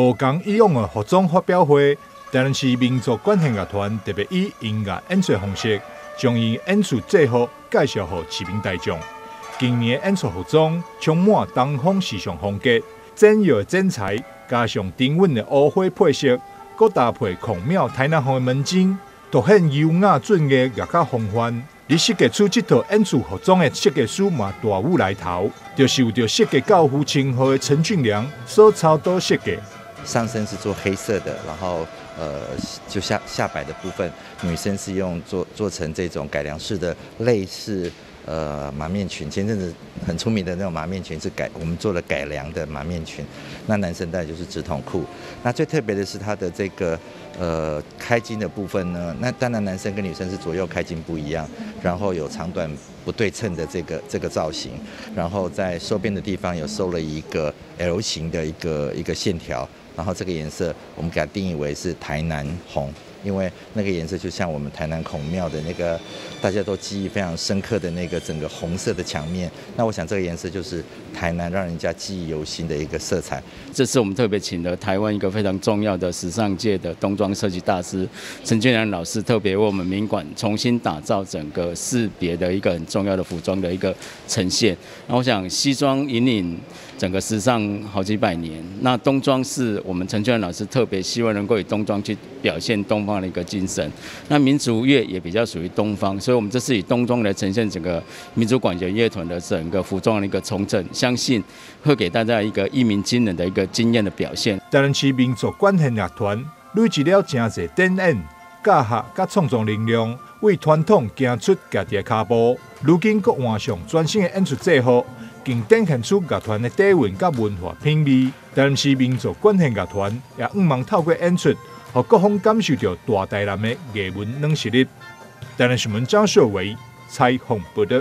无同以往的服装发表会，台南市民族管弦乐团特别以音乐演出方式，将伊演出制服介绍给市民大众。今年的演出服装充满东方时尚风格，简约的剪裁加上沉稳的乌花配色，佮搭配孔庙台南巷的门景，凸显优雅俊雅乐家风范。而设计出这套演出服装的设计师嘛大有来头，就是有着设计教父称号的陈俊良所操刀设计。上身是做黑色的，然后就下摆的部分，女生是用做成这种改良式的类似马面裙，前阵子很出名的那种马面裙是我们做了改良的马面裙。那男生当然就是直筒裤。那最特别的是它的这个开襟的部分呢，那当然男生跟女生是左右开襟不一样，然后有长短不对称的这个造型，然后在收边的地方有收了一个 L 型的一个线条。然后这个颜色我们给它定义为是台南红，因为那个颜色就像我们台南孔庙的那个大家都记忆非常深刻的那个整个红色的墙面。那我想这个颜色就是台南让人家记忆犹新的一个色彩。这次我们特别请了台湾一个非常重要的时尚界的冬装设计大师陈俊良老师，特别为我们民馆重新打造整个识别的一个很重要的服装的一个呈现。那我想西装引领整个时尚好几百年，那冬装是我们陈俊良老师特别希望能够以冬装去表现东方的一个精神。那民族乐也比较属于东方，所以我们这次以冬装来呈现整个民族管弦乐团的整个服装的一个重整，相信会给大家一个一鸣惊人的一个惊艳的表现。台南市民族管弦乐团累积了真侪展演、教学甲创作能量，为传统行出家己的脚步。如今佫换上全新的演出制服，更展现出乐团的底蕴甲文化品味。台南市民族管弦乐团也希望透过演出，让各方感受到大台南的艺文软实力。台南新闻张秀伟采访报道。